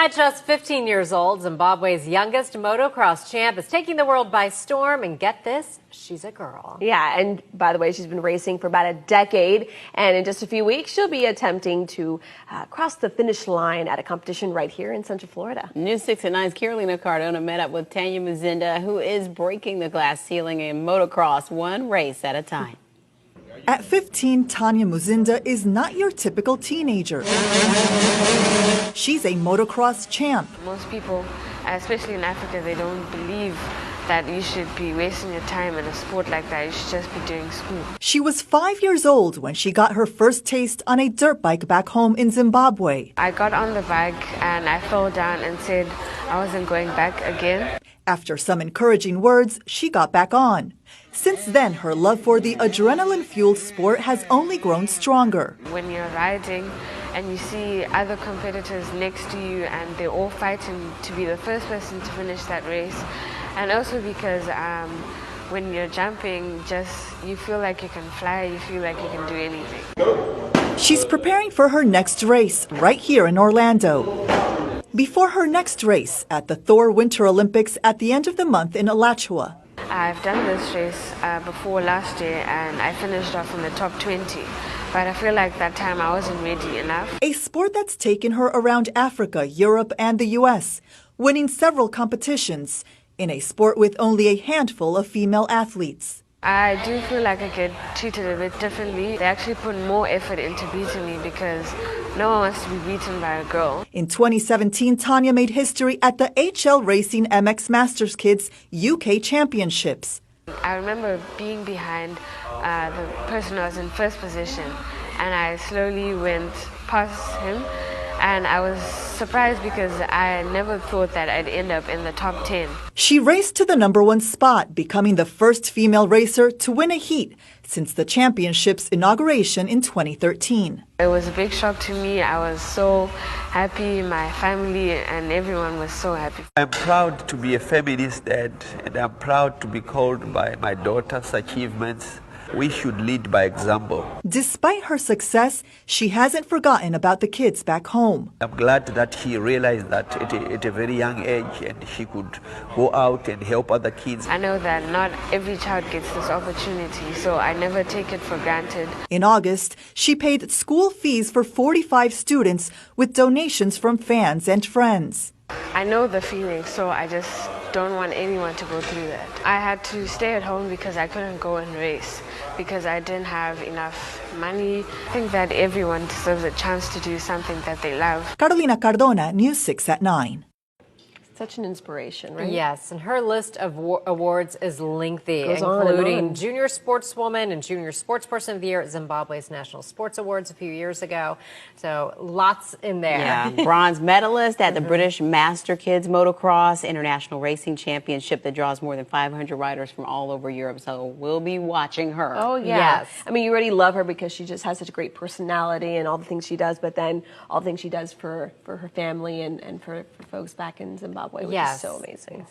At just 15 years old, Zimbabwe's youngest motocross champ is taking the world by storm. And get this, she's a girl. Yeah, and by the way, she's been racing for about a decade. And in just a few weeks, she'll be attempting to cross the finish line at a competition right here in Central Florida. News 6 at 9's Carolina Cardona met up with Tanya Muzinda, who is breaking the glass ceiling in motocross, one race at a time. At 15, Tanya Muzinda is not your typical teenager. She's a motocross champ. Most people, especially in Africa, they don't believe that you should be wasting your time in a sport like that. You should just be doing school. She was 5 years old when she got her first taste on a dirt bike back home in Zimbabwe. I got on the bike and I fell down and said I wasn't going back again. After some encouraging words, she got back on. Since then, her love for the adrenaline-fueled sport has only grown stronger. When you're riding and you see other competitors next to you and they're all fighting to be the first person to finish that race, and also because when you're jumping, you feel like you can fly, you feel like you can do anything. She's preparing for her next race right here in Orlando. Before her next race at the Thor Winter Olympics at the end of the month in Alachua. I've done this race before last year and I finished off in the top 20, but I feel like that time I wasn't ready enough. A sport that's taken her around Africa, Europe, and the U.S., winning several competitions in a sport with only a handful of female athletes. I do feel like I get treated a bit differently. They actually put more effort into beating me because no one wants to be beaten by a girl. In 2017, Tanya made history at the HL Racing MX Masters Kids UK Championships. I remember being behind the person who was in first position, and I slowly went past him. And I was surprised because I never thought that I'd end up in the top 10. She raced to the #1 spot, becoming the first female racer to win a heat since the championship's inauguration in 2013. It was a big shock to me. I was so happy, my family and everyone was so happy. I'm proud to be a feminist dad, and I'm proud to be called by my daughter's achievements. We should lead by example. Despite her success, she hasn't forgotten about the kids back home. I'm glad that she realized that at a very young age and she could go out and help other kids. I know that not every child gets this opportunity, so I never take it for granted. In August, she paid school fees for 45 students with donations from fans and friends. I know the feeling, so I just don't want anyone to go through that. I had to stay at home because I couldn't go and race because I didn't have enough money. I think that everyone deserves a chance to do something that they love. Carolina Cardona, News 6 at 9. Such an inspiration, right? Yes, and her list of awards is lengthy, Goes on including Junior Sportswoman and Junior Sportsperson of the Year at Zimbabwe's National Sports Awards a few years ago. So lots in there. Yeah, bronze medalist at the British Master Kids Motocross International Racing Championship that draws more than 500 riders from all over Europe. So we'll be watching her. Oh, yeah. Yes. I mean, you already love her because she just has such a great personality and all the things she does, but then all the things she does for her family and for folks back in Zimbabwe, which is so amazing.